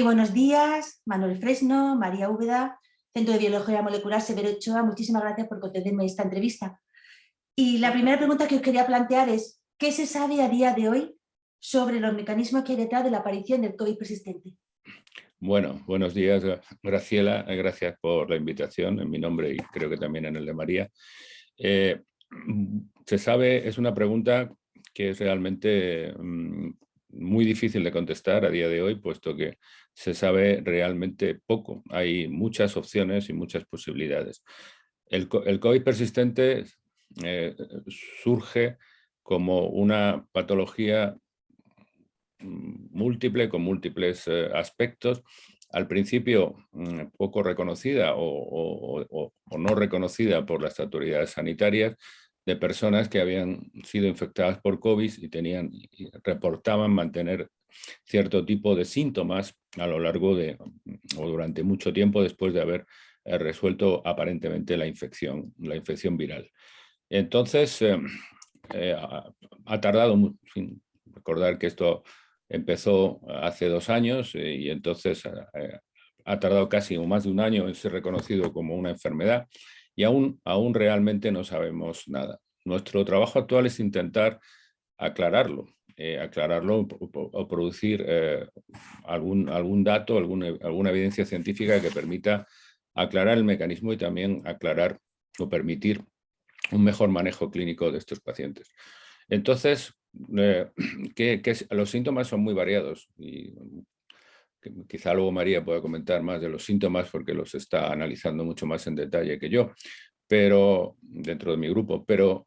Buenos días, Manuel Fresno, María Úbeda, Centro de Biología Molecular Severo Ochoa. Muchísimas gracias por concederme esta entrevista. Y la primera pregunta que os quería plantear es, ¿qué se sabe a día de hoy sobre los mecanismos que hay detrás de la aparición del COVID persistente? Bueno, buenos días, Graciela. Gracias por la invitación en mi nombre y creo que también en el de María. Se sabe, es una pregunta que es realmente muy difícil de contestar a día de hoy, puesto que se sabe realmente poco. Hay muchas opciones y muchas posibilidades. El COVID persistente surge como una patología múltiple, con múltiples aspectos. Al principio poco reconocida o no reconocida por las autoridades sanitarias, de personas que habían sido infectadas por COVID y reportaban mantener cierto tipo de síntomas a lo largo de o durante mucho tiempo después de haber resuelto aparentemente la infección viral. Entonces, ha tardado, sin recordar que esto empezó hace 2 años y entonces ha tardado casi o más de un año en ser reconocido como una enfermedad y aún realmente no sabemos nada. Nuestro trabajo actual es intentar aclararlo o producir algún dato, alguna evidencia científica que permita aclarar el mecanismo y también aclarar o permitir un mejor manejo clínico de estos pacientes. Entonces, los síntomas son muy variados y quizá luego María pueda comentar más de los síntomas porque los está analizando mucho más en detalle que yo, pero dentro de mi grupo. Pero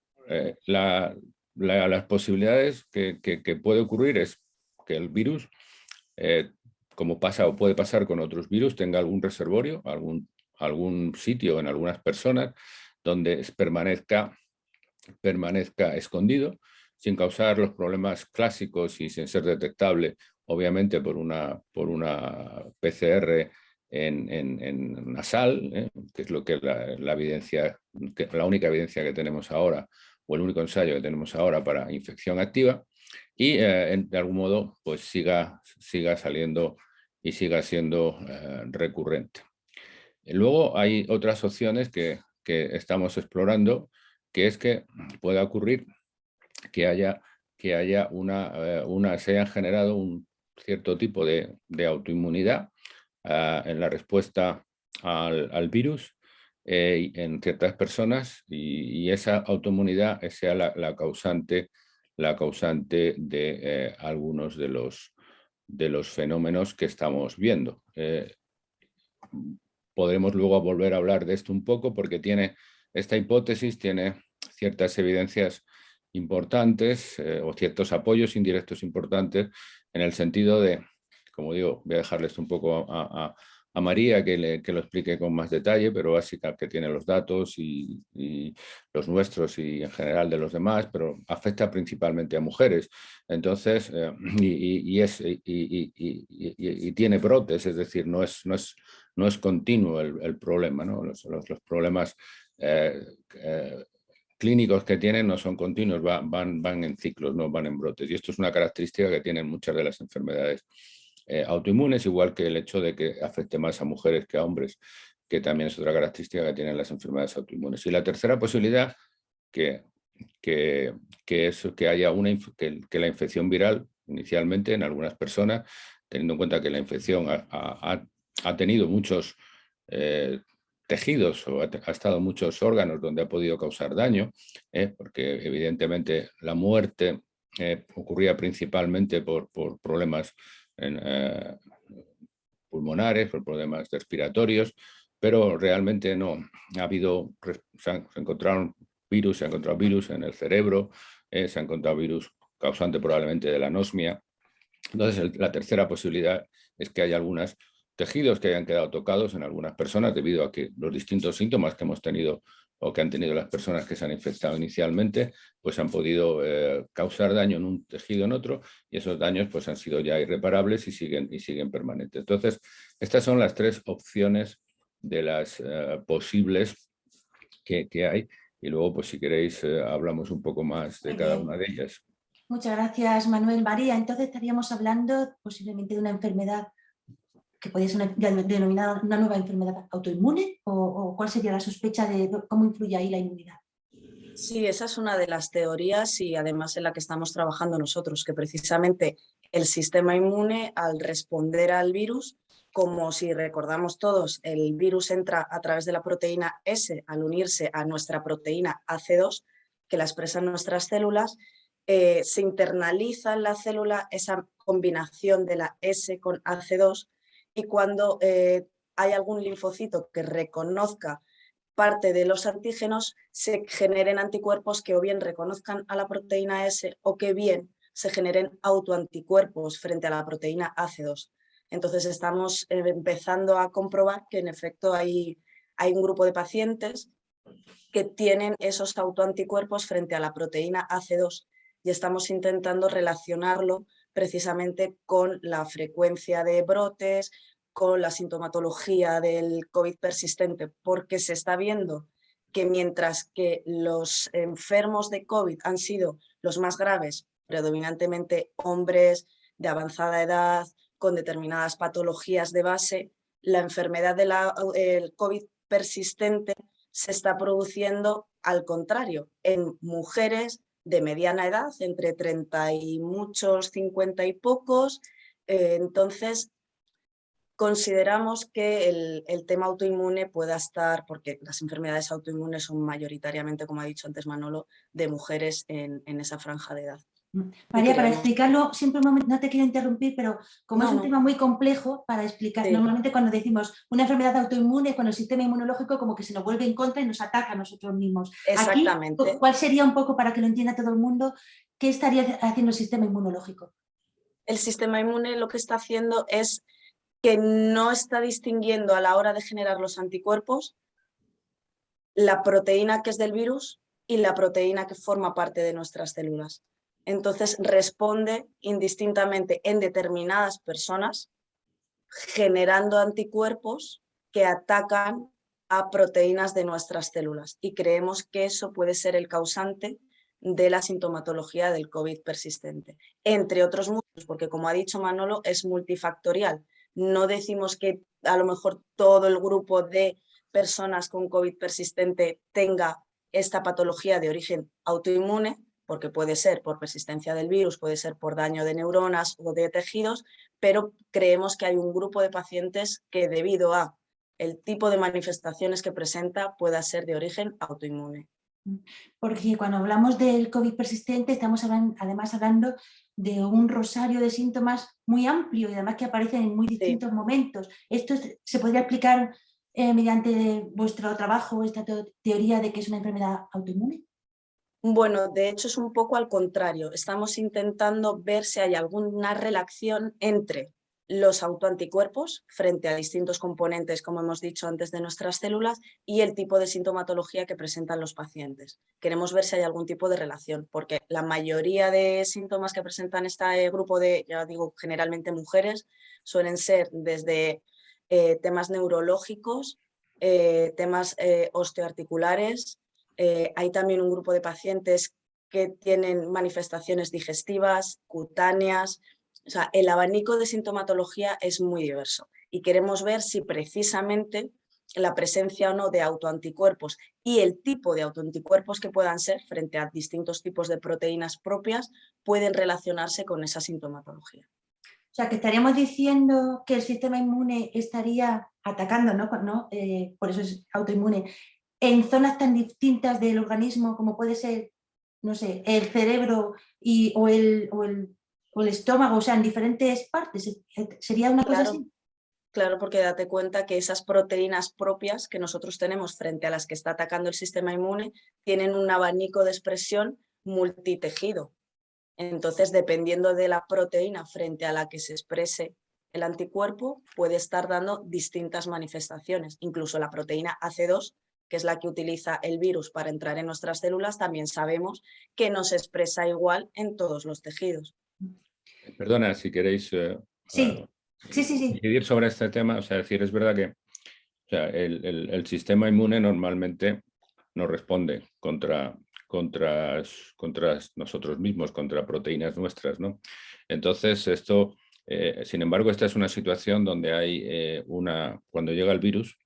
las posibilidades que puede ocurrir es que el virus, como pasa o puede pasar con otros virus, tenga algún reservorio, algún sitio en algunas personas donde permanezca escondido, sin causar los problemas clásicos y sin ser detectable, obviamente, por una PCR en nasal, que es lo que la única evidencia que tenemos ahora, o el único ensayo que tenemos ahora para infección activa, y de algún modo pues siga saliendo y siga siendo recurrente. Luego hay otras opciones que estamos explorando, que es que pueda ocurrir que haya se haya generado un cierto tipo de autoinmunidad en la respuesta al virus en ciertas personas y esa autoinmunidad sea la causante de algunos de los fenómenos que estamos viendo. Podremos luego volver a hablar de esto un poco porque esta hipótesis tiene ciertas evidencias importantes o ciertos apoyos indirectos importantes en el sentido de, como digo, voy a dejarle esto un poco a María que lo explique con más detalle, pero básicamente que tiene los datos y los nuestros y en general de los demás, pero afecta principalmente a mujeres. Entonces, y tiene brotes, es decir, no es continuo el problema, ¿no? Los problemas clínicos que tienen no son continuos, van en ciclos, no van en brotes. Y esto es una característica que tienen muchas de las enfermedades autoinmunes, igual que el hecho de que afecte más a mujeres que a hombres, que también es otra característica que tienen las enfermedades autoinmunes. Y la tercera posibilidad, que es que haya que la infección viral, inicialmente en algunas personas, teniendo en cuenta que la infección ha tenido muchos tejidos o ha estado en muchos órganos donde ha podido causar daño, porque evidentemente la muerte ocurría principalmente por problemas pulmonares, por problemas respiratorios, pero realmente no ha habido, se ha encontrado virus en el cerebro, se ha encontrado virus causante probablemente de la anosmia. Entonces, la tercera posibilidad es que haya algunos tejidos que hayan quedado tocados en algunas personas debido a que los distintos síntomas que hemos tenido o que han tenido las personas que se han infectado inicialmente, pues han podido causar daño en un tejido en otro y esos daños pues han sido ya irreparables y siguen permanentes. Entonces, estas son las 3 opciones de las posibles que hay y luego, pues si queréis, hablamos un poco más de cada una de ellas. Muchas gracias, Manuel. María, entonces estaríamos hablando posiblemente de una enfermedad que podría ser denominada una nueva enfermedad autoinmune, o cuál sería la sospecha de cómo influye ahí la inmunidad. Sí, esa es una de las teorías y además en la que estamos trabajando nosotros, que precisamente el sistema inmune, al responder al virus, como si recordamos todos, el virus entra a través de la proteína S al unirse a nuestra proteína AC2, que la expresan nuestras células, se internaliza en la célula esa combinación de la S con AC2 y cuando hay algún linfocito que reconozca parte de los antígenos, se generen anticuerpos que o bien reconozcan a la proteína S o que bien se generen autoanticuerpos frente a la proteína AC2. Entonces estamos empezando a comprobar que en efecto hay un grupo de pacientes que tienen esos autoanticuerpos frente a la proteína AC2 y estamos intentando relacionarlo precisamente con la frecuencia de brotes, con la sintomatología del COVID persistente, porque se está viendo que mientras que los enfermos de COVID han sido los más graves, predominantemente hombres de avanzada edad, con determinadas patologías de base, la enfermedad del COVID persistente se está produciendo al contrario, en mujeres de mediana edad, entre 30 y muchos, 50 y pocos. Entonces, consideramos que el tema autoinmune pueda estar, porque las enfermedades autoinmunes son mayoritariamente, como ha dicho antes Manolo, de mujeres en esa franja de edad. María, para explicarlo, siempre un momento, no te quiero interrumpir, pero como es un tema muy complejo para explicar, Sí. Normalmente cuando decimos una enfermedad autoinmune, cuando el sistema inmunológico como que se nos vuelve en contra y nos ataca a nosotros mismos. Exactamente. Aquí, ¿cuál sería un poco, para que lo entienda todo el mundo, qué estaría haciendo el sistema inmunológico? El sistema inmune lo que está haciendo es que no está distinguiendo a la hora de generar los anticuerpos la proteína que es del virus y la proteína que forma parte de nuestras células. Entonces responde indistintamente en determinadas personas, generando anticuerpos que atacan a proteínas de nuestras células. Y creemos que eso puede ser el causante de la sintomatología del COVID persistente. Entre otros muchos, porque como ha dicho Manolo, es multifactorial. No decimos que a lo mejor todo el grupo de personas con COVID persistente tenga esta patología de origen autoinmune, porque puede ser por persistencia del virus, puede ser por daño de neuronas o de tejidos, pero creemos que hay un grupo de pacientes que debido a el tipo de manifestaciones que presenta pueda ser de origen autoinmune. Porque cuando hablamos del COVID persistente estamos además hablando de un rosario de síntomas muy amplio y además que aparecen en muy distintos momentos. ¿Esto se podría explicar mediante vuestro trabajo, esta teoría de que es una enfermedad autoinmune? Bueno, de hecho es un poco al contrario. Estamos intentando ver si hay alguna relación entre los autoanticuerpos frente a distintos componentes, como hemos dicho antes, de nuestras células y el tipo de sintomatología que presentan los pacientes. Queremos ver si hay algún tipo de relación, porque la mayoría de síntomas que presentan este grupo de, ya digo, generalmente mujeres, suelen ser desde temas neurológicos, temas osteoarticulares. Hay también un grupo de pacientes que tienen manifestaciones digestivas, cutáneas. O sea, el abanico de sintomatología es muy diverso y queremos ver si precisamente la presencia o no de autoanticuerpos y el tipo de autoanticuerpos que puedan ser frente a distintos tipos de proteínas propias pueden relacionarse con esa sintomatología. O sea, que estaríamos diciendo que el sistema inmune estaría atacando, ¿no? Por eso es autoinmune, en zonas tan distintas del organismo como puede ser, no sé, el cerebro o el estómago, o sea, en diferentes partes. ¿Sería una cosa así? Claro, porque date cuenta que esas proteínas propias que nosotros tenemos frente a las que está atacando el sistema inmune tienen un abanico de expresión multitejido. Entonces, dependiendo de la proteína frente a la que se exprese el anticuerpo, puede estar dando distintas manifestaciones. Incluso la proteína AC2, que es la que utiliza el virus para entrar en nuestras células, también sabemos que no se expresa igual en todos los tejidos. Perdona, si queréis Sí. incidir sobre este tema, o sea, decir, es verdad que o sea, el sistema inmune normalmente no responde contra nosotros mismos, contra proteínas nuestras, ¿no? Entonces, esto Sin embargo, esta es una situación donde hay cuando llega el virus,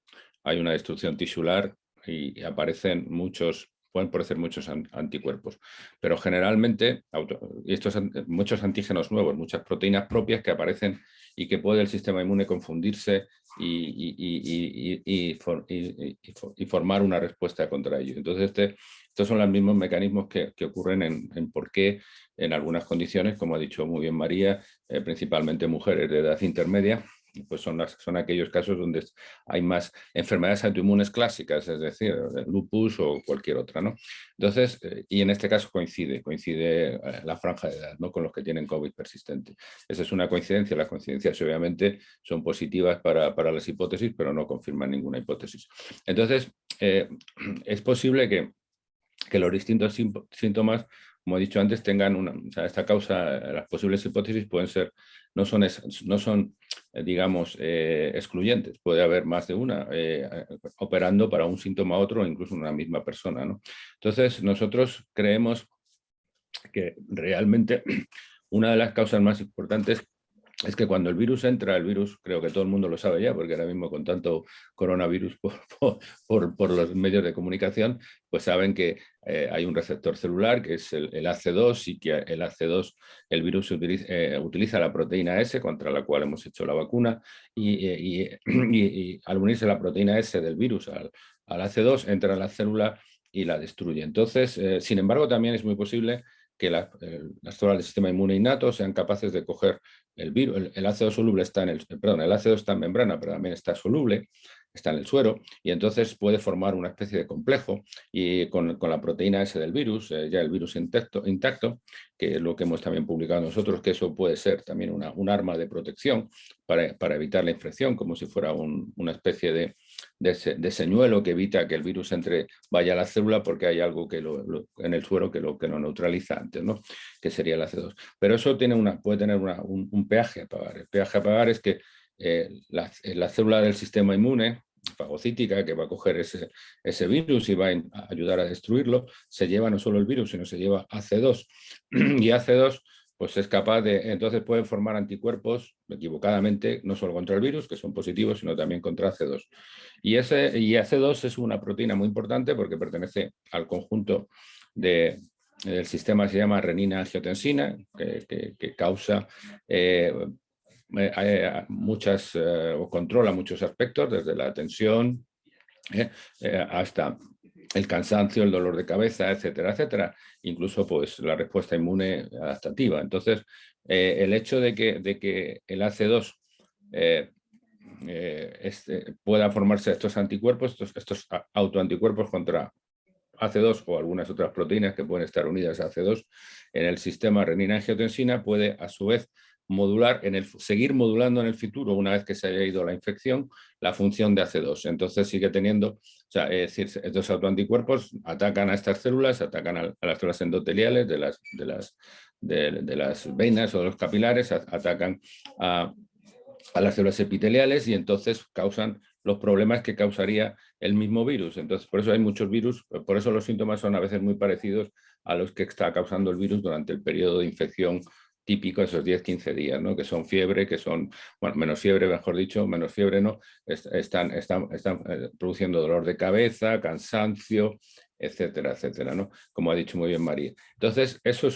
hay una destrucción tisular y aparecen pueden aparecer muchos anticuerpos, pero generalmente muchos antígenos nuevos, muchas proteínas propias que aparecen y que puede el sistema inmune confundirse y formar una respuesta contra ello. Entonces, estos son los mismos mecanismos que ocurren en por qué en algunas condiciones, como ha dicho muy bien María, principalmente mujeres de edad intermedia, pues son aquellos casos donde hay más enfermedades autoinmunes clásicas, es decir, lupus o cualquier otra, ¿no? Entonces, y en este caso coincide la franja de edad, ¿no? Con los que tienen COVID persistente. Esa es una coincidencia. Las coincidencias obviamente son positivas para las hipótesis, pero no confirman ninguna hipótesis. Entonces, es posible que los distintos síntomas, como he dicho antes, tengan esta causa, las posibles hipótesis pueden ser, no son digamos, excluyentes. Puede haber más de una operando para un síntoma u otro, o incluso en una misma persona, ¿no? Entonces, nosotros creemos que realmente una de las causas más importantes es que cuando el virus entra, creo que todo el mundo lo sabe ya, porque ahora mismo con tanto coronavirus por los medios de comunicación, pues saben que hay un receptor celular que es el AC2 y que el virus utiliza la proteína S contra la cual hemos hecho la vacuna y al unirse la proteína S del virus al AC2 entra en la célula y la destruye. Entonces, sin embargo, también es muy posible que las células del sistema inmune innato sean capaces de coger el virus. El ácido soluble está el ácido está en membrana, pero también está soluble, está en el suero, y entonces puede formar una especie de complejo y con la proteína S del virus, ya el virus intacto, que es lo que hemos también publicado nosotros, que eso puede ser también un arma de protección para evitar la infección, como si fuera una especie de señuelo que evita que el virus vaya a la célula porque hay algo en el suero que lo neutraliza antes, ¿no? Que sería el AC2. Pero eso puede tener un peaje a pagar. El peaje a pagar es que la célula del sistema inmune fagocítica que va a coger ese virus y va a ayudar a destruirlo, se lleva no solo el virus, sino se lleva AC2. Y AC2 pues es capaz entonces pueden formar anticuerpos equivocadamente, no solo contra el virus, que son positivos, sino también contra AC2. Y AC2 es una proteína muy importante porque pertenece al conjunto del sistema que se llama renina-angiotensina, que causa o controla muchos aspectos, desde la tensión hasta el cansancio, el dolor de cabeza, etcétera, etcétera. Incluso pues, la respuesta inmune adaptativa. Entonces, el hecho de que el AC2 pueda formarse estos anticuerpos, estos autoanticuerpos contra AC2 o algunas otras proteínas que pueden estar unidas a AC2 en el sistema renina-angiotensina, puede a su vez seguir modulando en el futuro, una vez que se haya ido la infección, la función de AC2. Entonces sigue teniendo, es decir, estos autoanticuerpos atacan a estas células, atacan a las células endoteliales de las venas o de los capilares, atacan a las células epiteliales y entonces causan los problemas que causaría el mismo virus. Entonces, por eso hay muchos virus, por eso los síntomas son a veces muy parecidos a los que está causando el virus durante el periodo de infección típico, esos 10-15 días, ¿no? Que son fiebre, menos fiebre, mejor dicho, menos fiebre, ¿no? Están produciendo dolor de cabeza, cansancio, etcétera, etcétera, ¿no? Como ha dicho muy bien María. Entonces, eso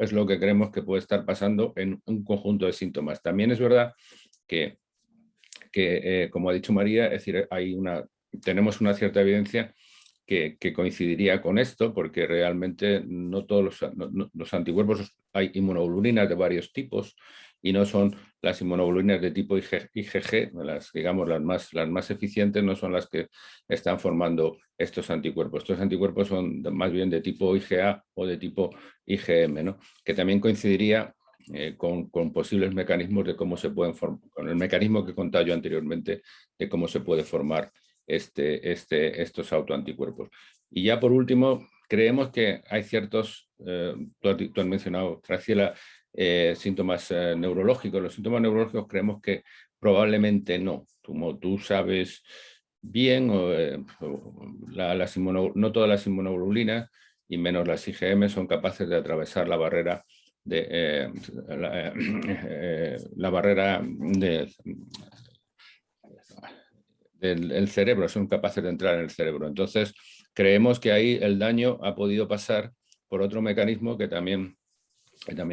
es lo que creemos que puede estar pasando en un conjunto de síntomas. También es verdad que como ha dicho María, es decir, tenemos una cierta evidencia que coincidiría con esto, porque realmente no todos los anticuerpos, hay inmunoglobulinas de varios tipos y no son las inmunoglobulinas de tipo IgG, digamos las más eficientes no son las que están formando estos anticuerpos. Estos anticuerpos son más bien de tipo IgA o de tipo IgM, ¿no? Que también coincidiría con posibles mecanismos de cómo se pueden formar, con el mecanismo que contaba yo anteriormente de cómo se puede formar estos autoanticuerpos. Y ya por último, creemos que hay ciertos, tú has mencionado, Graciela, síntomas neurológicos. Los síntomas neurológicos creemos que probablemente no. Como tú sabes bien, no todas las inmunoglobulinas y menos las IgM son capaces de atravesar la barrera la barrera del cerebro, son capaces de entrar en el cerebro. Entonces, creemos que ahí el daño ha podido pasar por otro mecanismo que también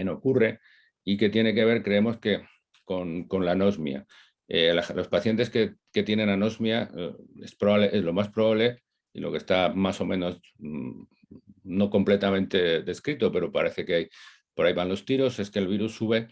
ocurre y que tiene que ver, creemos que, con la anosmia. Los pacientes que tienen anosmia es lo más probable, y lo que está más o menos no completamente descrito, pero parece que por ahí van los tiros, es que el virus sube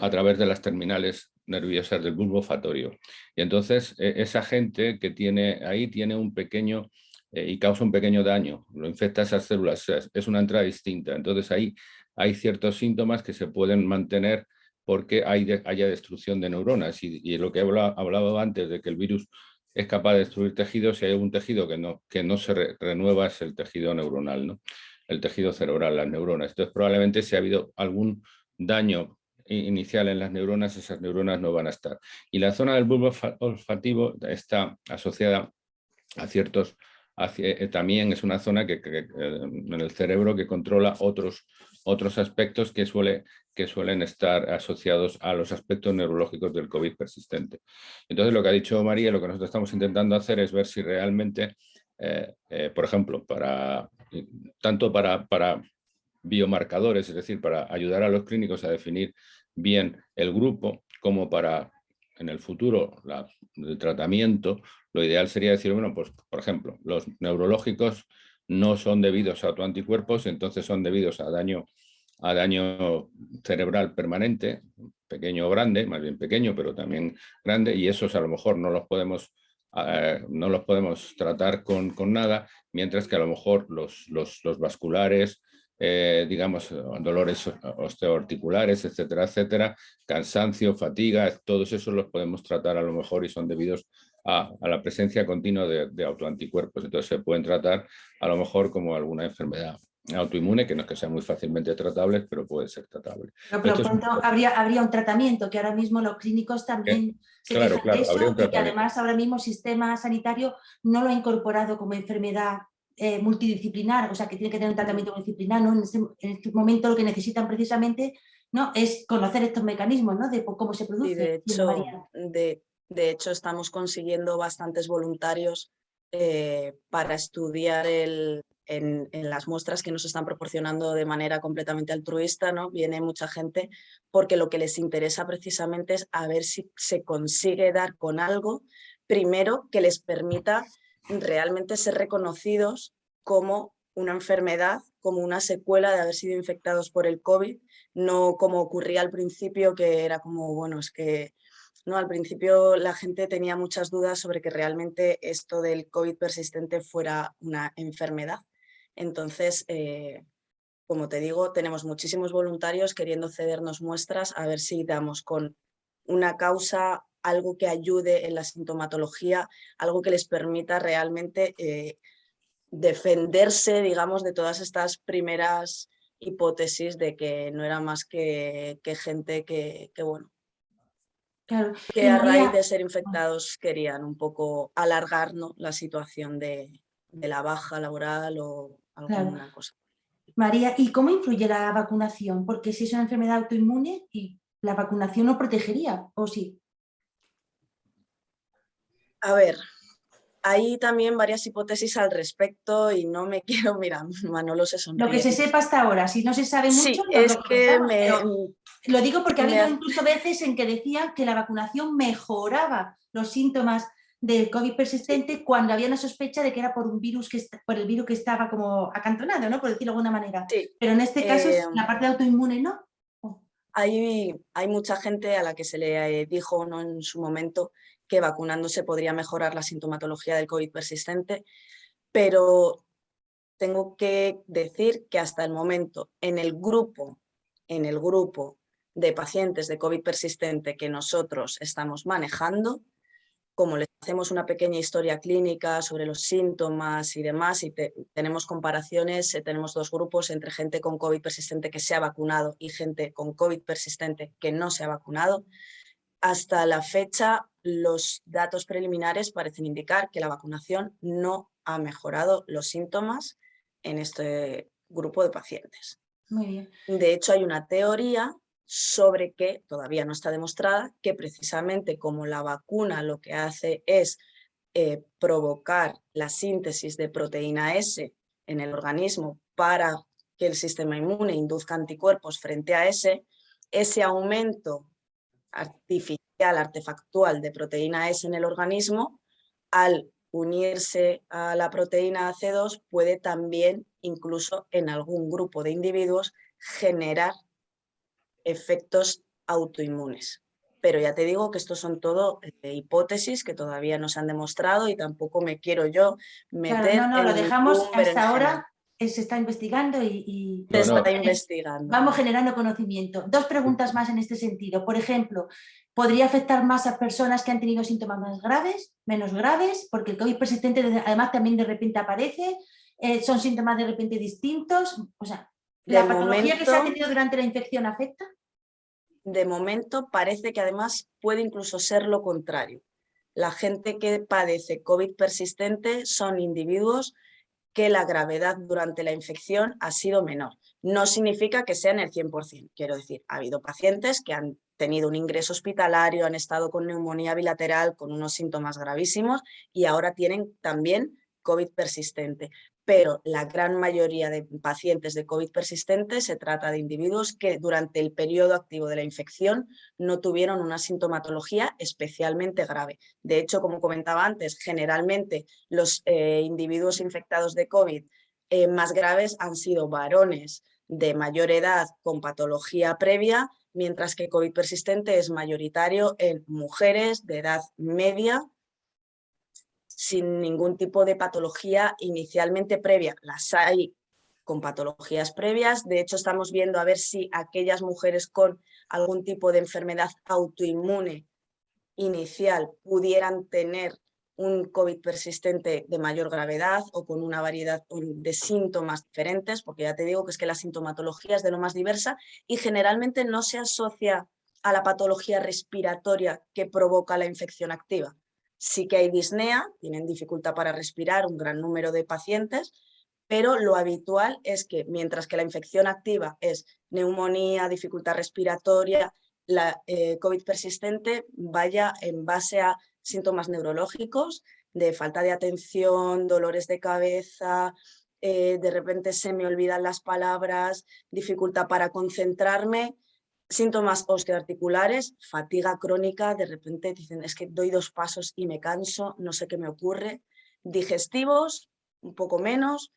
a través de las terminales nerviosas del bulbo olfatorio. Y entonces esa gente que tiene ahí tiene un pequeño y causa un pequeño daño, lo infecta esas células, es una entrada distinta. Entonces ahí hay ciertos síntomas que se pueden mantener porque haya destrucción de neuronas. Y lo que he hablado antes de que el virus es capaz de destruir tejidos, si hay algún tejido que no se renueva es el tejido neuronal, ¿no? El tejido cerebral, las neuronas. Entonces probablemente si ha habido algún daño inicial en las neuronas, esas neuronas no van a estar. Y la zona del bulbo olfativo está asociada a ciertos, también es una zona en el cerebro que controla otros aspectos que suelen estar asociados a los aspectos neurológicos del COVID persistente. Entonces, lo que ha dicho María, lo que nosotros estamos intentando hacer es ver si realmente, por ejemplo, tanto para biomarcadores, es decir, para ayudar a los clínicos a definir bien el grupo, como para, en el futuro, el tratamiento, lo ideal sería decir, bueno, pues, por ejemplo, los neurológicos no son debidos a autoanticuerpos, entonces son debidos a daño cerebral permanente, pequeño o grande, más bien pequeño, pero también grande, y esos a lo mejor no los podemos tratar con nada, mientras que a lo mejor los vasculares, digamos, dolores osteoarticulares, etcétera, etcétera, cansancio, fatiga, todos esos los podemos tratar a lo mejor y son debidos a la presencia continua de autoanticuerpos. Entonces se pueden tratar a lo mejor como alguna enfermedad autoinmune, que no es que sean muy fácilmente tratables, pero puede ser tratable. Pero pronto habría un tratamiento, que ahora mismo los clínicos también se quejan de eso, y que además ahora mismo el sistema sanitario no lo ha incorporado como enfermedad multidisciplinar, o sea que tiene que tener un tratamiento multidisciplinar, ¿no? En este momento lo que necesitan precisamente, ¿no?, es conocer estos mecanismos, ¿no?, de cómo se produce. Y de hecho estamos consiguiendo bastantes voluntarios para estudiar en las muestras que nos están proporcionando de manera completamente altruista, ¿no? Viene mucha gente porque lo que les interesa precisamente es a ver si se consigue dar con algo, primero, que les permita realmente ser reconocidos como una enfermedad, como una secuela de haber sido infectados por el COVID, no como ocurría al principio, que era como, bueno, es que no, al principio la gente tenía muchas dudas sobre que realmente esto del COVID persistente fuera una enfermedad. Entonces, como te digo, tenemos muchísimos voluntarios queriendo cedernos muestras a ver si damos con una causa, algo que ayude en la sintomatología, algo que les permita realmente defenderse, digamos, de todas estas primeras hipótesis de que no era más que gente que bueno, claro. que a raíz de ser infectados querían un poco alargar, ¿no?, la situación de la baja laboral o alguna cosa. María, ¿y cómo influye la vacunación? Porque si es una enfermedad autoinmune, y la vacunación no protegería, ¿o sí? A ver, hay también varias hipótesis al respecto y no me quiero, mira, Manolo se sonríe. Lo que se sepa hasta ahora, si no se sabe mucho, sí, es que lo digo porque ha habido incluso veces en que decían que la vacunación mejoraba los síntomas del COVID persistente, cuando había una sospecha de que era por el virus que estaba como acantonado, ¿no?, por decirlo de alguna manera. Sí, pero en este caso la parte autoinmune, ¿no? Hay mucha gente a la que se le dijo, ¿no?, en su momento que vacunándose podría mejorar la sintomatología del COVID persistente, pero tengo que decir que hasta el momento en el grupo de pacientes de COVID persistente que nosotros estamos manejando, como les hacemos una pequeña historia clínica sobre los síntomas y demás, y tenemos comparaciones, tenemos dos grupos entre gente con COVID persistente que se ha vacunado y gente con COVID persistente que no se ha vacunado. Hasta la fecha, los datos preliminares parecen indicar que la vacunación no ha mejorado los síntomas en este grupo de pacientes. Muy bien. De hecho, hay una teoría sobre que, todavía no está demostrada, que precisamente como la vacuna lo que hace es provocar la síntesis de proteína S en el organismo para que el sistema inmune induzca anticuerpos frente a ese aumento artificial, artefactual de proteína S en el organismo, al unirse a la proteína AC2 puede también, incluso en algún grupo de individuos, generar efectos autoinmunes. Pero ya te digo que estos son todo hipótesis que todavía no se han demostrado y tampoco me quiero yo meter claro, no, en lo ningún dejamos hasta berenjenal. ahora, se está investigando y Se No, está no. investigando. vamos generando conocimiento. 2 preguntas más en este sentido. Por ejemplo, ¿podría afectar más a personas que han tenido síntomas más graves, menos graves? Porque el COVID persistente además también de repente aparece, son síntomas de repente distintos. O sea, ¿la patología que se ha tenido durante la infección afecta? De momento parece que además puede incluso ser lo contrario. La gente que padece COVID persistente son individuos que la gravedad durante la infección ha sido menor. No significa que sean el 100%. Quiero decir, ha habido pacientes que han tenido un ingreso hospitalario, han estado con neumonía bilateral, con unos síntomas gravísimos y ahora tienen también COVID persistente. Pero la gran mayoría de pacientes de COVID persistente se trata de individuos que durante el periodo activo de la infección no tuvieron una sintomatología especialmente grave. De hecho, como comentaba antes, generalmente los individuos infectados de COVID más graves han sido varones de mayor edad con patología previa, mientras que COVID persistente es mayoritario en mujeres de edad media sin ningún tipo de patología inicialmente previa. Las hay con patologías previas. De hecho, estamos viendo a ver si aquellas mujeres con algún tipo de enfermedad autoinmune inicial pudieran tener un COVID persistente de mayor gravedad o con una variedad de síntomas diferentes, porque ya te digo que es que la sintomatología es de lo más diversa y generalmente no se asocia a la patología respiratoria que provoca la infección activa. Sí que hay disnea, tienen dificultad para respirar un gran número de pacientes, pero lo habitual es que mientras que la infección activa es neumonía, dificultad respiratoria, la COVID persistente vaya en base a síntomas neurológicos de falta de atención, dolores de cabeza, de repente se me olvidan las palabras, dificultad para concentrarme, síntomas osteoarticulares, fatiga crónica, de repente dicen es que doy 2 pasos y me canso, no sé qué me ocurre, digestivos, un poco menos,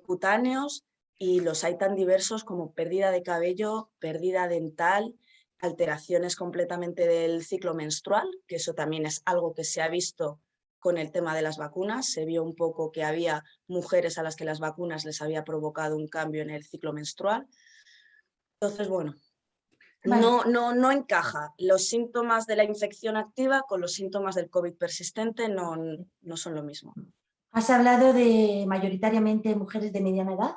cutáneos, y los hay tan diversos como pérdida de cabello, pérdida dental, alteraciones completamente del ciclo menstrual, que eso también es algo que se ha visto con el tema de las vacunas. Se vio un poco que había mujeres a las que las vacunas les había provocado un cambio en el ciclo menstrual. Entonces, bueno, Vale. no encaja. Los síntomas de la infección activa con los síntomas del COVID persistente no son lo mismo. Has hablado de mayoritariamente mujeres de mediana edad,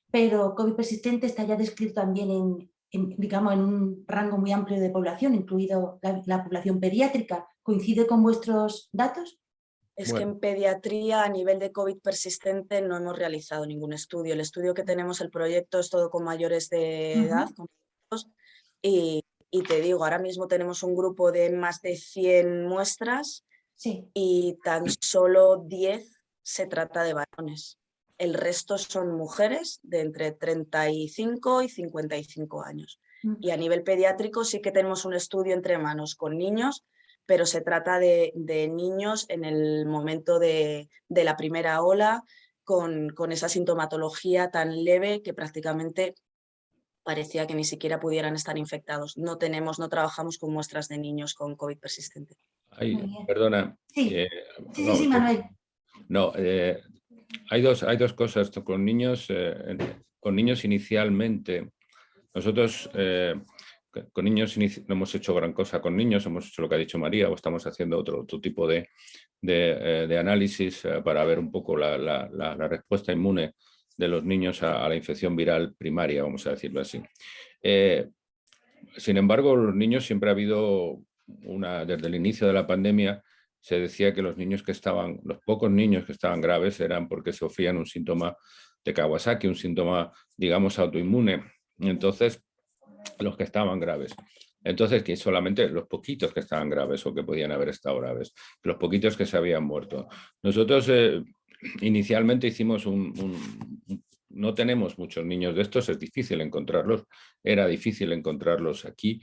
pero COVID persistente está ya descrito también digamos, en un rango muy amplio de población, incluido la población pediátrica. ¿Coincide con vuestros datos? Es Bueno. que en pediatría a nivel de COVID persistente no hemos realizado ningún estudio. El estudio que tenemos, el proyecto, es todo con mayores de edad, con adultos, y te digo, ahora mismo tenemos un grupo de más de 100 muestras Sí. y tan solo 10 se trata de varones. El resto son mujeres de entre 35 y 55 años. Y a nivel pediátrico sí que tenemos un estudio entre manos con niños, pero se trata de niños en el momento de la primera ola con esa sintomatología tan leve que prácticamente parecía que ni siquiera pudieran estar infectados. No trabajamos con muestras de niños con COVID persistente. Perdona. Sí, sí, Manuel. No, hay dos cosas. Con niños inicialmente, nosotros con niños no hemos hecho gran cosa con niños, hemos hecho lo que ha dicho María, o estamos haciendo otro tipo de análisis para ver un poco la respuesta inmune de los niños a la infección viral primaria, vamos a decirlo así. Sin embargo, los niños siempre ha habido desde el inicio de la pandemia se decía que los pocos niños que estaban graves eran porque sufrían un síntoma de Kawasaki, un síntoma, digamos, autoinmune. Entonces, los que estaban graves. Entonces, que solamente los poquitos que estaban graves o que podían haber estado graves, los poquitos que se habían muerto. Nosotros inicialmente hicimos no tenemos muchos niños de estos, es difícil encontrarlos, era difícil encontrarlos aquí,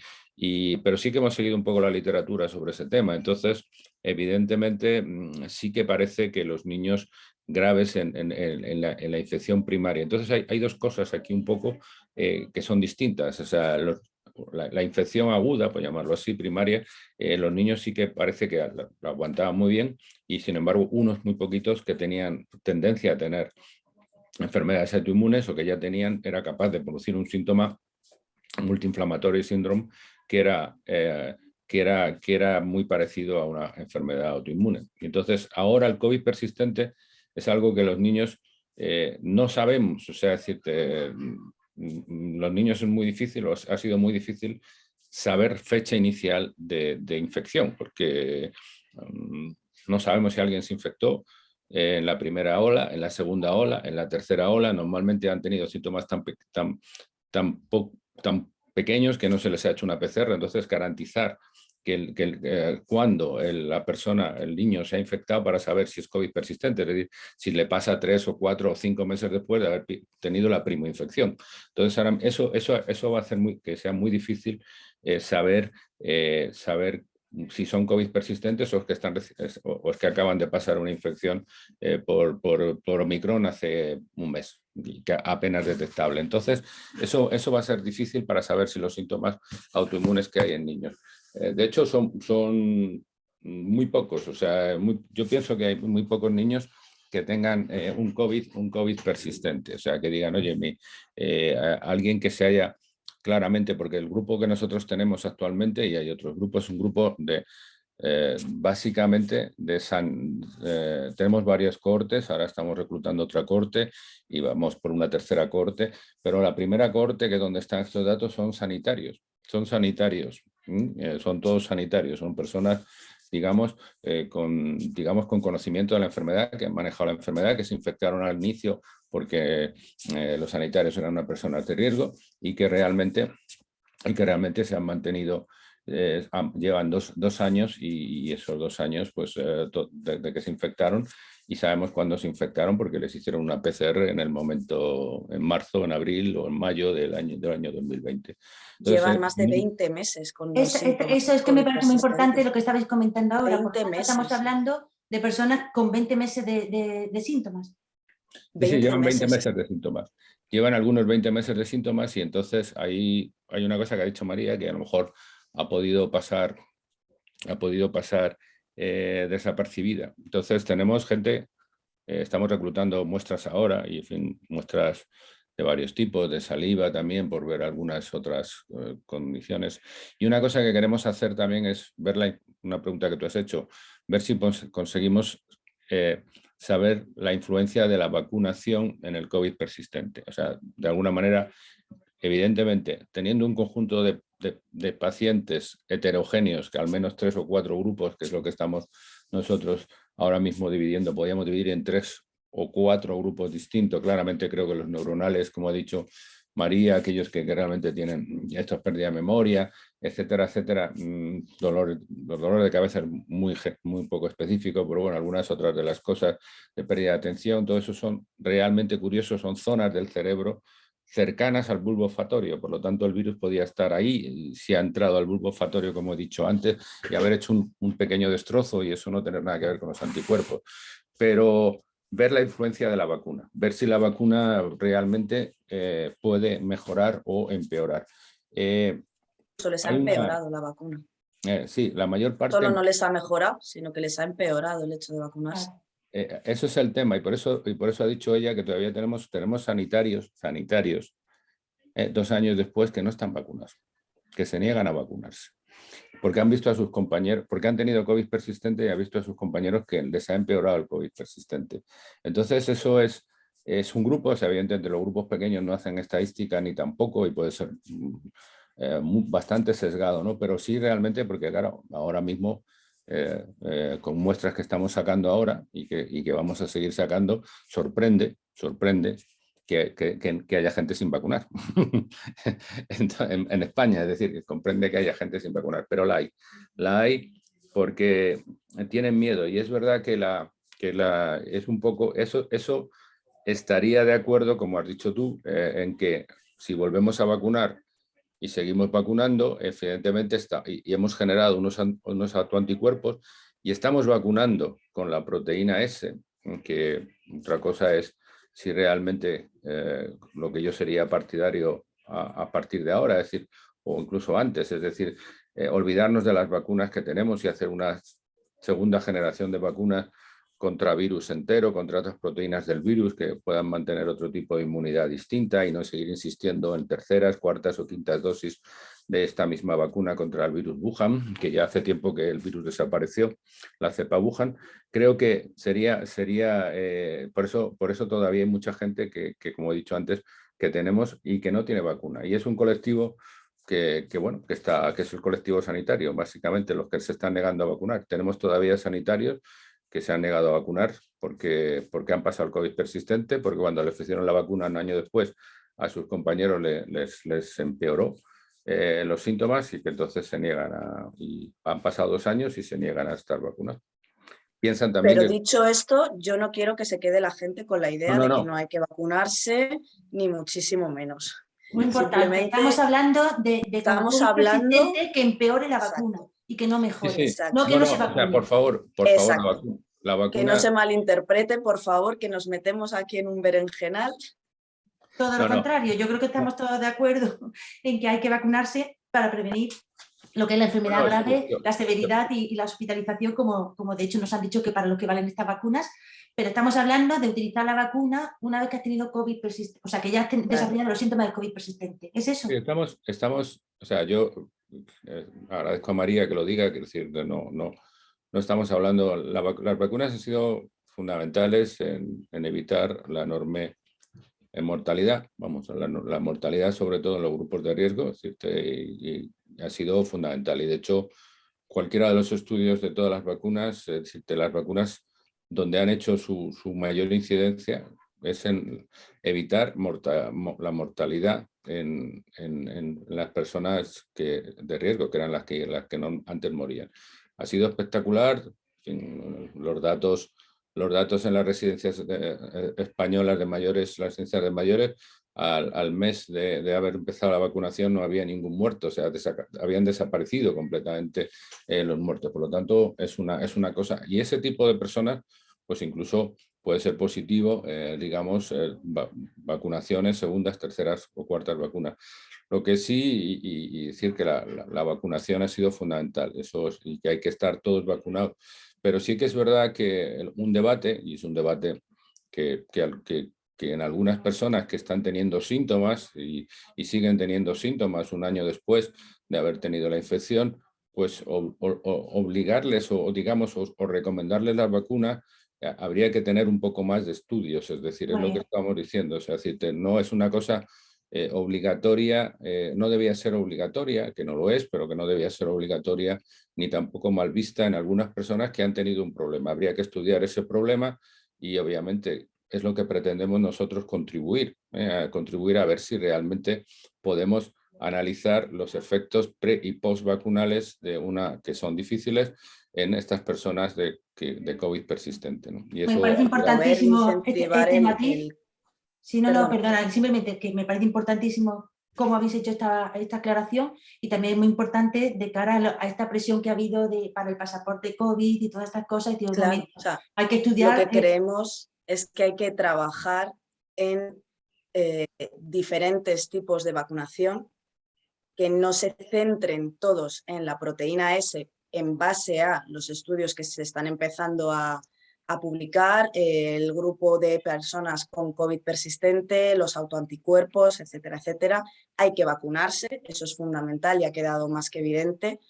pero sí que hemos seguido un poco la literatura sobre ese tema. Entonces, evidentemente, sí que parece que los niños graves en la infección primaria. Entonces, hay dos cosas aquí un poco que son distintas. O sea, la infección aguda, por llamarlo así, primaria, los niños sí que parece que la aguantaban muy bien y, sin embargo, unos muy poquitos que tenían tendencia a tener enfermedades autoinmunes o que ya tenían, era capaz de producir un síntoma multiinflamatorio síndrome que era muy parecido a una enfermedad autoinmune. Entonces, ahora el COVID persistente es algo que los niños no sabemos, o sea, es decir, los niños es muy difícil, ha sido muy difícil saber fecha inicial de infección, porque no sabemos si alguien se infectó en la primera ola, en la segunda ola, en la tercera ola. Normalmente han tenido síntomas tan pequeños que no se les ha hecho una PCR. Entonces, garantizar cuando la persona, el niño, se ha infectado para saber si es COVID persistente, es decir, si le pasa 3 o 4 o 5 meses después de haber tenido la primoinfección. Entonces, ahora, eso va a hacer que sea muy difícil saber si son COVID persistentes o es que acaban de pasar una infección por Omicron hace un mes, que apenas detectable. Entonces, eso va a ser difícil para saber si los síntomas autoinmunes que hay en niños. De hecho, son muy pocos. O sea, yo pienso que hay muy pocos niños que tengan un COVID persistente. O sea, que digan, oye, alguien que se haya claramente, porque el grupo que nosotros tenemos actualmente, y hay otros grupos, es un grupo de básicamente tenemos varias cohortes, ahora estamos reclutando otra cohorte y vamos por una tercera cohorte, pero la primera cohorte, que es donde están estos datos, son sanitarios, son todos sanitarios, son personas digamos con conocimiento de la enfermedad, que han manejado la enfermedad, que se infectaron al inicio porque los sanitarios eran una persona de riesgo y que realmente se han mantenido, llevan dos años y esos 2 años pues desde que se infectaron, y sabemos cuándo se infectaron porque les hicieron una PCR en el momento, en marzo, en abril o en mayo del año 2020. Entonces, llevan más de 20 meses con los síntomas. Eso es que me parece muy importante lo que estabais comentando ahora, 20 porque meses. estamos hablando de personas con 20 meses de síntomas. Sí, llevan 20 meses de síntomas. Llevan algunos 20 meses de síntomas y entonces ahí hay una cosa que ha dicho María que a lo mejor ha podido pasar desapercibida. Entonces tenemos gente, estamos reclutando muestras ahora y en fin, muestras de varios tipos, de saliva también, por ver algunas otras condiciones. Y una cosa que queremos hacer también es ver una pregunta que tú has hecho, ver si conseguimos saber la influencia de la vacunación en el COVID persistente. O sea, de alguna manera, evidentemente, teniendo un conjunto de pacientes heterogéneos, que al menos 3 o 4 grupos, que es lo que estamos nosotros ahora mismo dividiendo, podríamos dividir en 3 o 4 grupos distintos. Claramente creo que los neuronales, como ha dicho María, aquellos que realmente tienen estas pérdidas de memoria, etcétera, etcétera, los dolores de cabeza es muy poco específico, pero bueno, algunas otras de las cosas de pérdida de atención, todo eso son realmente curiosos, son zonas del cerebro cercanas al bulbo olfatorio, por lo tanto el virus podía estar ahí, si ha entrado al bulbo olfatorio, como he dicho antes, y haber hecho un pequeño destrozo y eso no tener nada que ver con los anticuerpos. Pero ver la influencia de la vacuna, ver si la vacuna realmente puede mejorar o empeorar. Eso les ha empeorado la vacuna. Sí, la mayor parte... Solo no les ha mejorado, sino que les ha empeorado el hecho de vacunarse. Eso es el tema y por eso ha dicho ella que todavía tenemos sanitarios 2 años después que no están vacunados, que se niegan a vacunarse, porque han visto a sus compañeros, porque han tenido COVID persistente y han visto a sus compañeros que les ha empeorado el COVID persistente. Entonces eso es un grupo, o sea, evidentemente los grupos pequeños no hacen estadística ni tampoco y puede ser bastante sesgado, ¿no? Pero sí realmente porque claro, ahora mismo con muestras que estamos sacando ahora y que vamos a seguir sacando, sorprende que haya gente sin vacunar en España, es decir, que comprende que haya gente sin vacunar, pero la hay porque tienen miedo y es verdad que es un poco, eso estaría de acuerdo, como has dicho tú, en que si volvemos a vacunar y seguimos vacunando, evidentemente y hemos generado unos autoanticuerpos y estamos vacunando con la proteína S, que otra cosa es si realmente lo que yo sería partidario a partir de ahora, es decir, o incluso antes, es decir, olvidarnos de las vacunas que tenemos y hacer una segunda generación de vacunas contra virus entero, contra otras proteínas del virus que puedan mantener otro tipo de inmunidad distinta y no seguir insistiendo en terceras, cuartas o quintas dosis de esta misma vacuna contra el virus Wuhan, que ya hace tiempo que el virus desapareció, la cepa Wuhan. Creo que sería por eso todavía hay mucha gente que, como he dicho antes, que tenemos y que no tiene vacuna. Y es un colectivo que es el colectivo sanitario, básicamente los que se están negando a vacunar. Tenemos todavía sanitarios que se han negado a vacunar porque han pasado el COVID persistente, porque cuando le ofrecieron la vacuna un año después a sus compañeros les empeoró los síntomas y que entonces se niegan y han pasado 2 años y se niegan a estar vacunados. Piensan también Pero dicho esto, yo no quiero que se quede la gente con la idea de que no hay que vacunarse, ni muchísimo menos. Muy importante, estamos hablando de persistente que empeore la vacuna. Exacto. Y que no mejore, sí. no que no se vacune. O sea, por favor, la vacuna... Que no se malinterprete, por favor, que nos metemos aquí en un berenjenal. Todo lo contrario, yo creo que estamos todos de acuerdo en que hay que vacunarse para prevenir lo que es la enfermedad grave, la severidad y la hospitalización, como de hecho nos han dicho que para lo que valen estas vacunas, pero estamos hablando de utilizar la vacuna una vez que has tenido COVID persistente, o sea, que ya has desarrollado los síntomas del COVID persistente. ¿Es eso? Sí, o sea, yo agradezco a María que lo diga, quiero decir, no estamos hablando, las vacunas han sido fundamentales en evitar la enorme mortalidad, la mortalidad sobre todo en los grupos de riesgo, y ha sido fundamental. Y de hecho, cualquiera de los estudios de todas las vacunas, de las vacunas donde han hecho su mayor incidencia es en evitar la mortalidad en las personas de riesgo, que eran las que antes morían. Ha sido espectacular. Los datos en las residencias españolas de mayores, las residencias de mayores, al mes de haber empezado la vacunación no había ningún muerto, o sea, habían desaparecido completamente los muertos. Por lo tanto, es una cosa. Y ese tipo de personas, pues incluso puede ser positivo, digamos, vacunaciones, segundas, terceras o cuartas vacunas. Lo que sí, y decir que la vacunación ha sido fundamental, y que hay que estar todos vacunados. Pero sí que es verdad que un debate, y es un debate que en algunas personas que están teniendo síntomas y siguen teniendo síntomas un año después de haber tenido la infección, pues obligarles o recomendarles la vacuna, habría que tener un poco más de estudios, es decir, es lo que estamos diciendo, o sea, no es una cosa obligatoria, no debía ser obligatoria, que no lo es, pero que no debía ser obligatoria ni tampoco mal vista en algunas personas que han tenido un problema. Habría que estudiar ese problema y obviamente es lo que pretendemos nosotros contribuir a ver si realmente podemos analizar los efectos pre y post vacunales que son difíciles en estas personas de COVID persistente, ¿no? Y eso, me parece importantísimo este matiz. Perdona, simplemente que me parece importantísimo cómo habéis hecho esta aclaración y también es muy importante de cara a esta presión que ha habido para el pasaporte COVID y todas estas cosas. Claro, o sea, hay que estudiar. Lo que creemos es que hay que trabajar en diferentes tipos de vacunación, que no se centren todos en la proteína S en base a los estudios que se están empezando a publicar, el grupo de personas con COVID persistente, los autoanticuerpos, etcétera, etcétera. Hay que vacunarse, eso es fundamental y ha quedado más que evidente,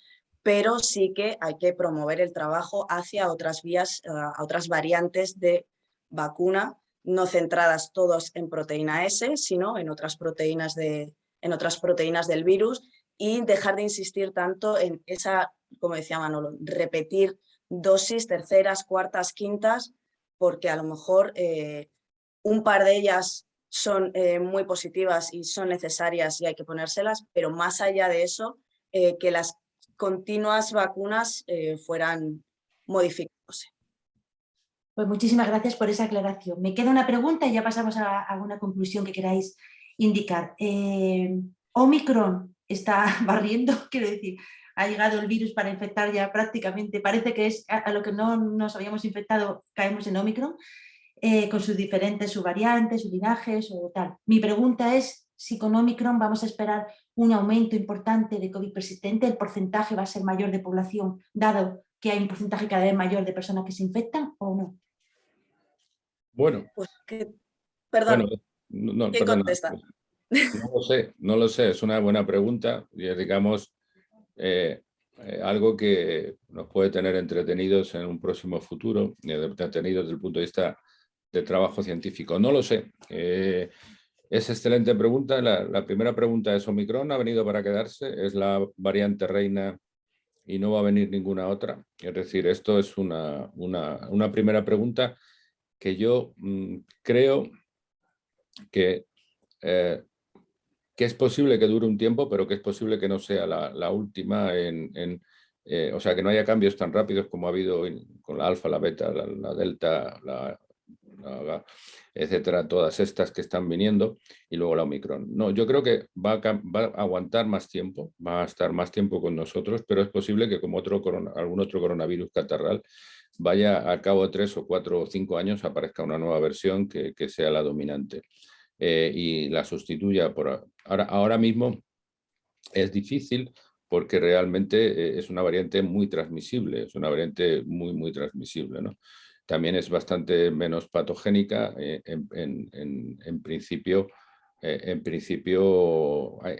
pero sí que hay que promover el trabajo hacia otras vías, a otras variantes de vacuna, no centradas todos en proteína S, sino en otras proteínas del virus, y dejar de insistir tanto en esa, como decía Manolo, repetir dosis, terceras, cuartas, quintas, porque a lo mejor un par de ellas son muy positivas y son necesarias y hay que ponérselas, pero más allá de eso, que las continuas vacunas fueran modificándose. Pues muchísimas gracias por esa aclaración. Me queda una pregunta y ya pasamos a alguna conclusión que queráis indicar. Omicron está barriendo, quiero decir, ha llegado el virus para infectar ya prácticamente, parece que es a lo que no nos habíamos infectado, caemos en Omicron, con sus diferentes subvariantes, sublinajes o tal. Mi pregunta es si con Omicron vamos a esperar un aumento importante de COVID persistente, el porcentaje va a ser mayor de población, dado que hay un porcentaje cada vez mayor de personas que se infectan, ¿o no? Bueno, Pues perdón, no, ¿quién perdona, contesta? no lo sé, es una buena pregunta y es, digamos, algo que nos puede tener entretenidos en un próximo futuro, entretenidos desde el punto de vista de trabajo científico. No lo sé. Es excelente pregunta. La primera pregunta es: Omicron ha venido para quedarse, es la variante reina y no va a venir ninguna otra. Es decir, esto es una primera pregunta que yo creo que es posible que dure un tiempo, pero que es posible que no sea la última, o sea, que no haya cambios tan rápidos como ha habido con la alfa, la beta, la delta, etcétera, todas estas que están viniendo, y luego la Omicron. No, yo creo que va a aguantar más tiempo, va a estar más tiempo con nosotros, pero es posible que como algún otro coronavirus catarral, vaya a cabo de 3 o 4 o 5 años aparezca una nueva versión que sea la dominante. Y la sustituya por... Ahora mismo es difícil porque realmente es una variante muy transmisible, es una variante muy transmisible, ¿no? También es bastante menos patogénica en principio,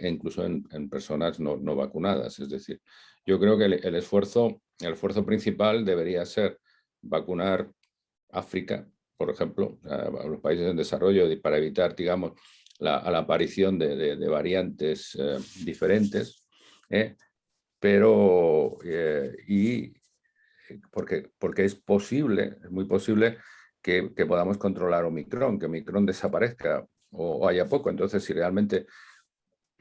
incluso en personas no vacunadas. Es decir, yo creo que el esfuerzo principal debería ser vacunar África, por ejemplo, a los países en desarrollo, para evitar, digamos, la aparición de variantes diferentes, pero porque es posible, es muy posible que podamos controlar Omicron, que Omicron desaparezca o haya poco. Entonces, si realmente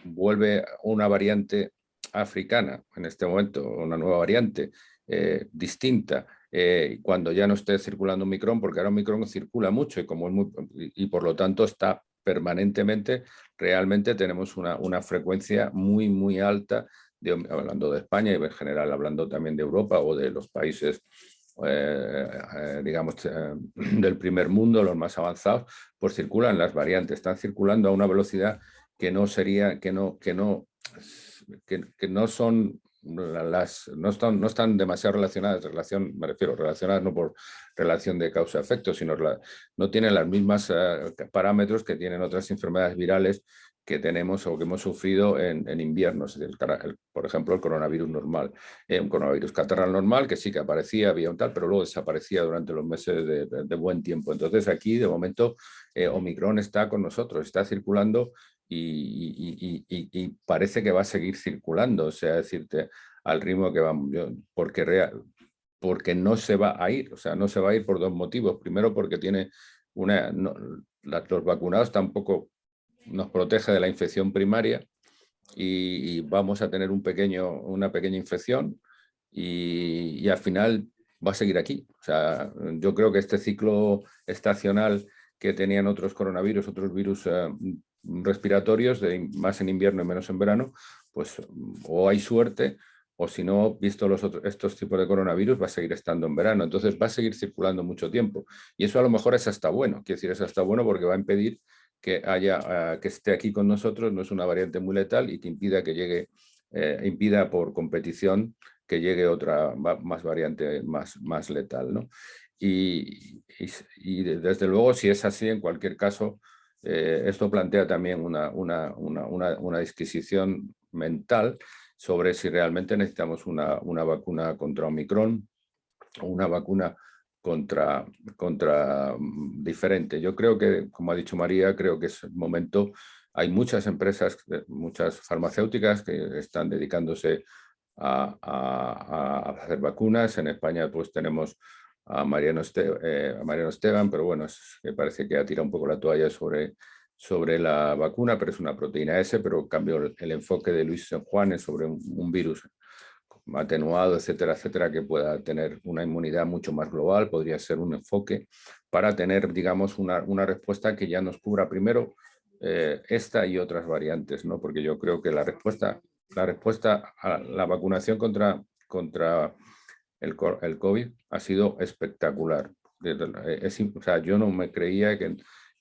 vuelve una variante africana en este momento, una nueva variante distinta, cuando ya no esté circulando Omicron, porque ahora Omicron circula mucho y por lo tanto está permanentemente, realmente tenemos una frecuencia muy alta, hablando de España y en general hablando también de Europa o de los países digamos, del primer mundo, los más avanzados, pues circulan las variantes, están circulando a una velocidad que no son no están demasiado relacionadas, me refiero, relacionadas no por relación de causa-efecto, sino no tienen las mismas parámetros que tienen otras enfermedades virales que tenemos o que hemos sufrido en invierno, por ejemplo, el coronavirus normal. Un coronavirus catarral normal que sí que aparecía, había un tal, pero luego desaparecía durante los meses de buen tiempo. Entonces aquí, de momento, Omicron está con nosotros, está circulando y parece que va a seguir circulando, o sea, decirte, al ritmo que vamos, porque no se va a ir, o sea, no se va a ir por dos motivos. Primero, porque tiene los vacunados tampoco nos protege de la infección primaria y vamos a tener una pequeña infección y al final va a seguir aquí. O sea, yo creo que este ciclo estacional que tenían otros coronavirus, otros virus respiratorios, más en invierno y menos en verano, pues o hay suerte o si no, visto estos tipos de coronavirus, va a seguir estando en verano. Entonces va a seguir circulando mucho tiempo. Y eso a lo mejor es hasta bueno. Quiero decir, es hasta bueno porque va a impedir que esté aquí con nosotros, no es una variante muy letal y que impida por competición que llegue otra más variante más letal, ¿no? Y desde luego, si es así, en cualquier caso, esto plantea también una disquisición mental sobre si realmente necesitamos una vacuna contra Omicron o una vacuna contra diferente. Yo creo que, como ha dicho María, creo que es el momento. Hay muchas empresas, muchas farmacéuticas que están dedicándose a hacer vacunas. En España pues tenemos a Mariano Esteban, pero bueno, me parece que ha tirado un poco la toalla sobre sobre la vacuna, pero es una proteína S, pero cambio el enfoque de Luis Juan es sobre un virus atenuado, etcétera, etcétera, que pueda tener una inmunidad mucho más global. Podría ser un enfoque para tener, digamos, una respuesta que ya nos cubra primero esta y otras variantes, ¿no? Porque yo creo que la respuesta a la vacunación contra el COVID ha sido espectacular. O sea, yo no me creía que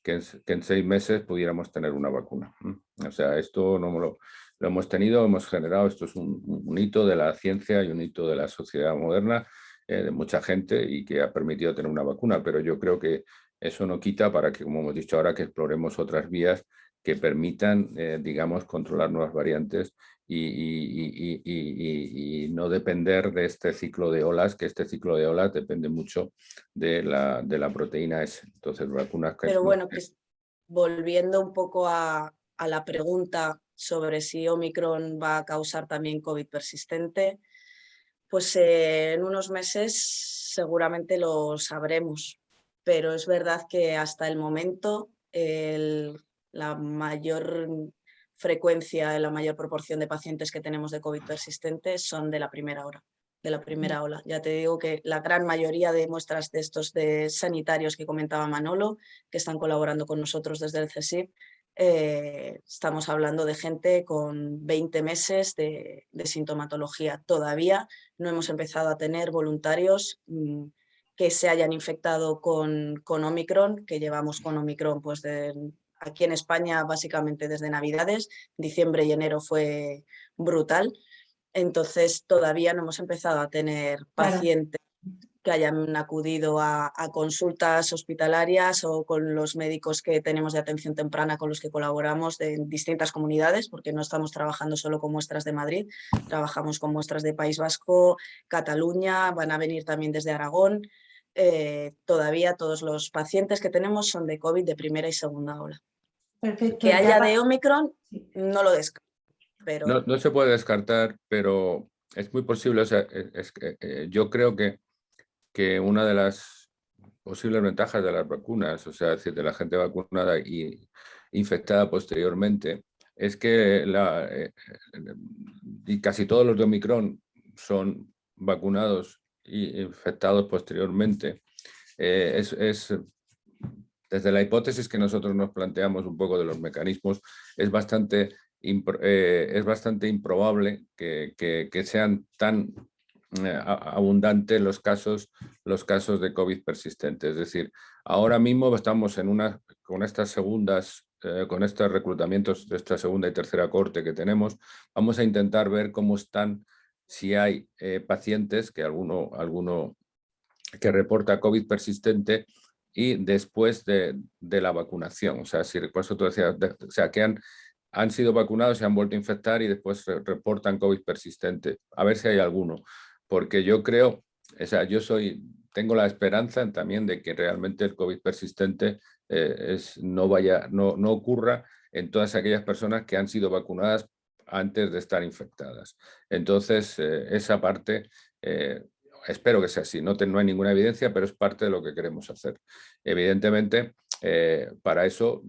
en 6 meses pudiéramos tener una vacuna. O sea, esto no lo hemos tenido, hemos generado, esto es un hito de la ciencia y un hito de la sociedad moderna, de mucha gente, y que ha permitido tener una vacuna, pero yo creo que eso no quita para que, como hemos dicho ahora, que exploremos otras vías que permitan, digamos, controlar nuevas variantes y no depender de este ciclo de olas, que este ciclo de olas depende mucho de la proteína S. Entonces, vacunas que... Pero bueno, que volviendo un poco a la pregunta sobre si Omicron va a causar también COVID persistente, pues en unos meses seguramente lo sabremos, pero es verdad que hasta el momento la mayor frecuencia, la mayor proporción de pacientes que tenemos de COVID persistente son de la primera ola. Ya te digo que la gran mayoría de muestras de estos de sanitarios que comentaba Manolo, que están colaborando con nosotros desde el CSIC, estamos hablando de gente con 20 meses de sintomatología. Todavía no hemos empezado a tener voluntarios que se hayan infectado con Omicron, que llevamos con Omicron pues aquí en España básicamente desde Navidades. Diciembre y enero fue brutal. Entonces todavía no hemos empezado a tener pacientes que hayan acudido a consultas hospitalarias o con los médicos que tenemos de atención temprana con los que colaboramos de distintas comunidades, porque no estamos trabajando solo con muestras de Madrid, trabajamos con muestras de País Vasco, Cataluña, van a venir también desde Aragón. Todavía todos los pacientes que tenemos son de COVID de primera y segunda ola. Perfecto. Que haya de Omicron, no lo descarto. Pero... No se puede descartar, pero es muy posible. O sea, yo creo que una de las posibles ventajas de las vacunas, o sea, es decir, de la gente vacunada y infectada posteriormente, es que y casi todos los de Omicron son vacunados e infectados posteriormente. Desde la hipótesis que nosotros nos planteamos un poco de los mecanismos, es bastante improbable que sean tan abundantes los casos de COVID persistente. Es decir, ahora mismo estamos con estos reclutamientos de esta segunda y tercera cohorte que tenemos, vamos a intentar ver cómo están, si hay pacientes, que alguno que reporta COVID persistente, y después de la vacunación. O sea, si por eso tú decías, o sea, que han sido vacunados, se han vuelto a infectar y después reportan COVID persistente. A ver si hay alguno. Porque yo creo, o sea, tengo la esperanza también de que realmente el COVID persistente no ocurra en todas aquellas personas que han sido vacunadas antes de estar infectadas. Entonces, esa parte... espero que sea así, no hay ninguna evidencia, pero es parte de lo que queremos hacer. Evidentemente, para eso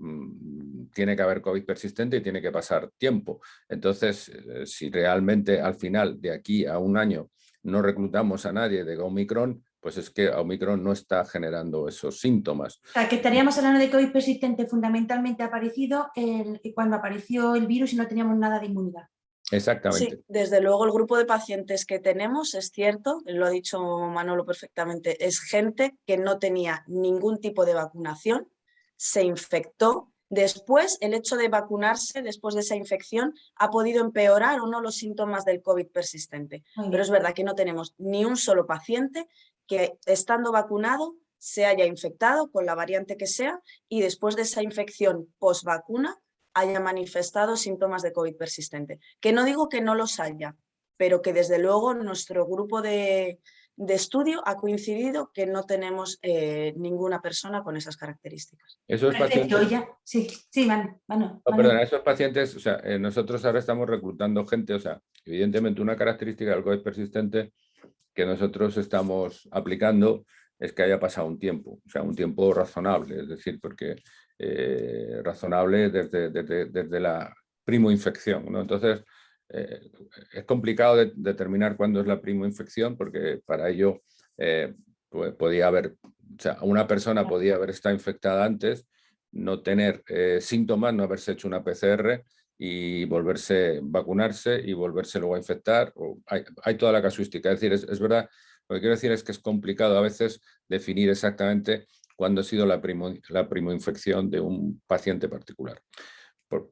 tiene que haber COVID persistente y tiene que pasar tiempo. Entonces, si realmente al final, de aquí a un año, no reclutamos a nadie de Omicron, pues es que Omicron no está generando esos síntomas. O sea, que estaríamos hablando de COVID persistente fundamentalmente aparecido cuando apareció el virus y no teníamos nada de inmunidad. Exactamente. Sí, desde luego el grupo de pacientes que tenemos, es cierto, lo ha dicho Manolo perfectamente, es gente que no tenía ningún tipo de vacunación, se infectó. Después, el hecho de vacunarse después de esa infección ha podido empeorar o no los síntomas del COVID persistente. Pero es verdad que no tenemos ni un solo paciente que, estando vacunado, se haya infectado con la variante que sea y después de esa infección post-vacuna haya manifestado síntomas de COVID persistente. Que no digo que no los haya, pero que desde luego nuestro grupo de estudio ha coincidido que no tenemos ninguna persona con esas características. Esos Perfecto, pacientes... ya. Sí, Manu. No, perdona, esos pacientes, o sea, nosotros ahora estamos reclutando gente, o sea, evidentemente una característica del COVID persistente que nosotros estamos aplicando es que haya pasado un tiempo, o sea, un tiempo razonable, es decir, porque razonable desde la primoinfección, ¿no? Entonces, es complicado determinar cuándo es la primoinfección, porque para ello podía haber, o sea, una persona podía haber estado infectada antes, no tener síntomas, no haberse hecho una PCR y vacunarse y volverse luego a infectar. Hay toda la casuística. Es decir, es verdad, lo que quiero decir es que es complicado a veces definir exactamente cuándo ha sido la primoinfección de un paciente particular.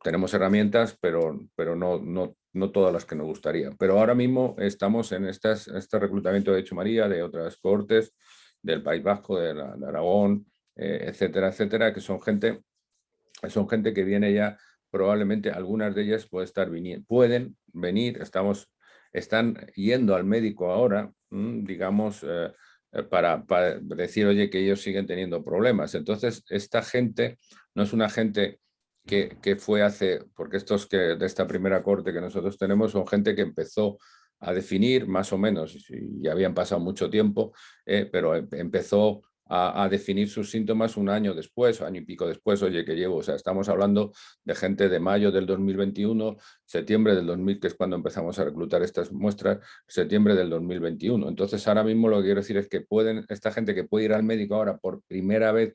Tenemos herramientas, pero no todas las que nos gustaría. Pero ahora mismo estamos en este reclutamiento de Hecho María, de otras cohortes, del País Vasco, de Aragón, etcétera, etcétera, que son gente que viene ya, probablemente algunas de ellas pueden venir, están yendo al médico ahora, digamos, para decir, oye, que ellos siguen teniendo problemas. Entonces, esta gente no es una gente que fue porque estos de esta primera corte que nosotros tenemos son gente que empezó a definir más o menos, y ya habían pasado mucho tiempo, pero empezó a definir sus síntomas un año después, año y pico después. Oye, que llevo, o sea, estamos hablando de gente de mayo del 2021, septiembre del 2000, que es cuando empezamos a reclutar estas muestras, septiembre del 2021. Entonces, ahora mismo lo que quiero decir es que esta gente que puede ir al médico ahora por primera vez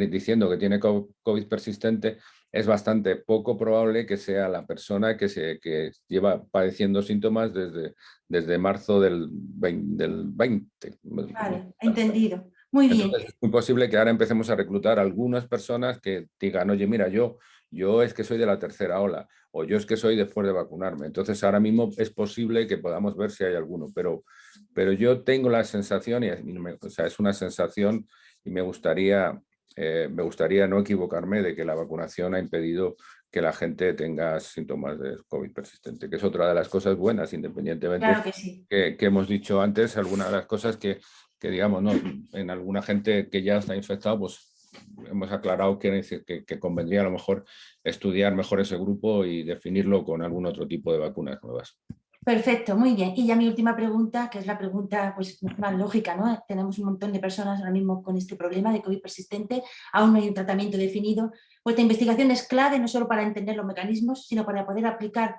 diciendo que tiene COVID persistente, es bastante poco probable que sea la persona que lleva padeciendo síntomas desde marzo del 20. Vale, entendido. Muy bien. Entonces, es muy posible que ahora empecemos a reclutar algunas personas que digan, oye, mira, yo es que soy de la tercera ola, o yo es que soy después de vacunarme. Entonces, ahora mismo es posible que podamos ver si hay alguno, pero yo tengo la sensación, o sea, es una sensación, y me gustaría no equivocarme, de que la vacunación ha impedido que la gente tenga síntomas de COVID persistente, que es otra de las cosas buenas, independientemente Claro que sí. que hemos dicho antes, algunas de las cosas que digamos, ¿no? En alguna gente que ya está infectada, pues hemos aclarado que convendría a lo mejor estudiar mejor ese grupo y definirlo con algún otro tipo de vacunas nuevas. Perfecto, muy bien. Y ya mi última pregunta, que es la pregunta pues, más lógica, ¿no? Tenemos un montón de personas ahora mismo con este problema de COVID persistente, aún no hay un tratamiento definido. Vuestra investigación es clave no solo para entender los mecanismos, sino para poder aplicar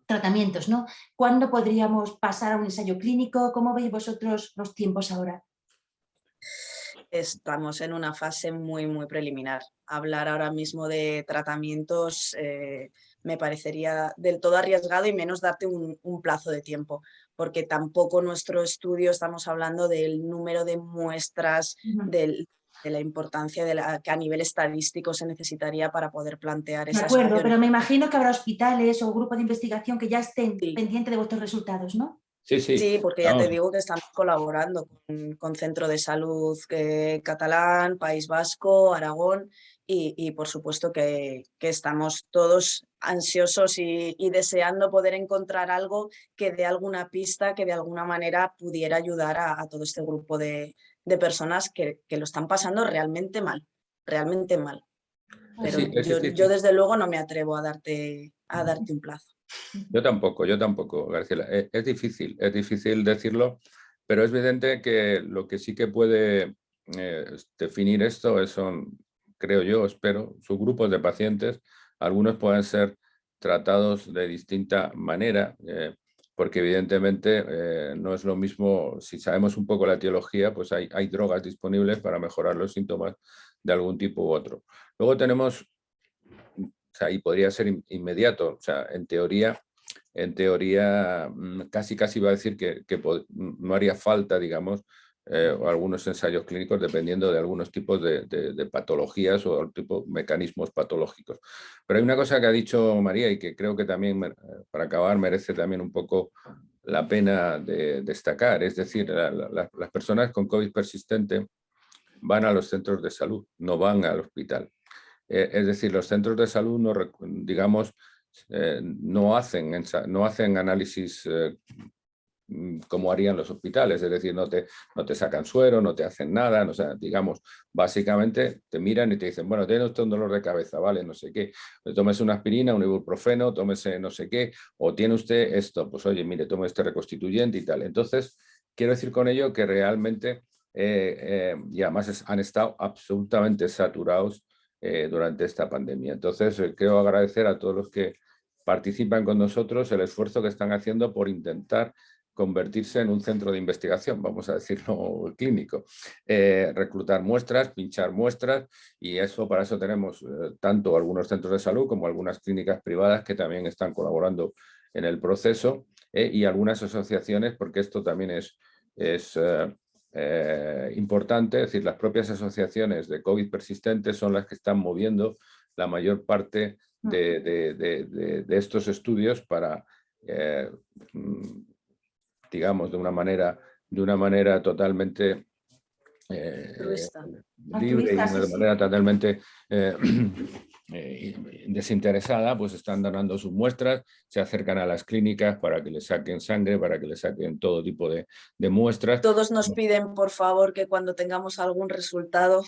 tratamientos, ¿no? ¿Cuándo podríamos pasar a un ensayo clínico? ¿Cómo veis vosotros los tiempos ahora? Estamos en una fase muy, muy preliminar. Hablar ahora mismo de tratamientos me parecería del todo arriesgado, y menos darte un plazo de tiempo, porque tampoco nuestro estudio estamos hablando del número de muestras, de la importancia que a nivel estadístico se necesitaría para poder plantear De esas acuerdo, opciones. pero me imagino que habrá hospitales o grupos de investigación que ya estén Sí. pendientes de vuestros resultados, ¿no? Sí, sí. Sí, porque ya te digo que estamos colaborando con Centro de Salud catalán, País Vasco, Aragón, y por supuesto que estamos todos ansiosos y deseando poder encontrar algo que dé alguna pista, que de alguna manera pudiera ayudar a todo este grupo de personas que lo están pasando realmente mal, realmente mal. Pero Sí, yo desde luego no me atrevo a darte un plazo. Yo tampoco, Graciela. Es difícil decirlo, pero es evidente que lo que sí que puede definir esto son, creo yo, espero, subgrupos de pacientes. Algunos pueden ser tratados de distinta manera, porque evidentemente no es lo mismo. Si sabemos un poco la etiología, pues hay drogas disponibles para mejorar los síntomas de algún tipo u otro. Luego tenemos, o sea, y podría ser inmediato, o sea, en teoría casi va a decir que no haría falta, digamos, algunos ensayos clínicos, dependiendo de algunos tipos de patologías o tipo mecanismos patológicos. Pero hay una cosa que ha dicho María, y que creo que también, para acabar, merece también un poco la pena de destacar. Es decir, las personas con COVID persistente van a los centros de salud, no van al hospital. Es decir, los centros de salud digamos, no hacen análisis como harían los hospitales, es decir, no te sacan suero, no te hacen nada, o sea, digamos, básicamente te miran y te dicen, bueno, tiene usted un dolor de cabeza, vale, no sé qué, tómese una aspirina, un ibuprofeno, tómese no sé qué, o tiene usted esto, pues oye, mire, tome este reconstituyente y tal. Entonces, quiero decir con ello que realmente y además han estado absolutamente saturados durante esta pandemia. Entonces, quiero agradecer a todos los que participan con nosotros el esfuerzo que están haciendo por intentar convertirse en un centro de investigación, vamos a decirlo clínico, reclutar muestras, pinchar muestras, y para eso tenemos tanto algunos centros de salud como algunas clínicas privadas que también están colaborando en el proceso, y algunas asociaciones, porque esto también es importante, es decir, las propias asociaciones de COVID persistentes son las que están moviendo la mayor parte de estos estudios para, digamos, de una manera totalmente libre y de una manera totalmente desinteresada, pues están donando sus muestras, se acercan a las clínicas para que les saquen sangre, para que les saquen todo tipo de muestras. Todos nos piden, por favor, que cuando tengamos algún resultado,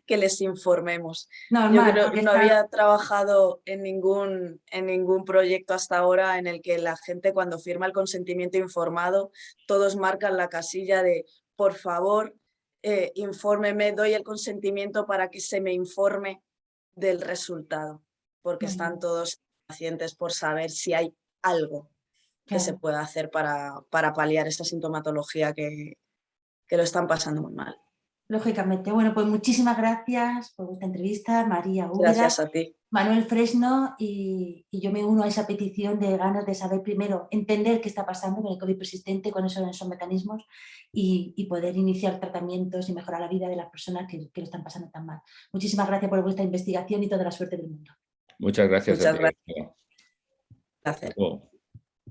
que les informemos. Normal, yo creo que no había trabajado en ningún proyecto hasta ahora en el que la gente, cuando firma el consentimiento informado, todos marcan la casilla de por favor, infórmeme, doy el consentimiento para que se me informe del resultado, porque están todos pacientes por saber si hay algo que se pueda hacer para paliar esa sintomatología que lo están pasando muy mal. Lógicamente. Bueno, pues muchísimas gracias por vuestra entrevista, María Úbeda. Gracias a ti. Manuel Fresno, y yo me uno a esa petición de ganas de saber primero, entender qué está pasando con el COVID persistente, cuáles son esos mecanismos y poder iniciar tratamientos y mejorar la vida de las personas que lo están pasando tan mal. Muchísimas gracias por vuestra investigación y toda la suerte del mundo. Muchas gracias. Muchas gracias. Gracias.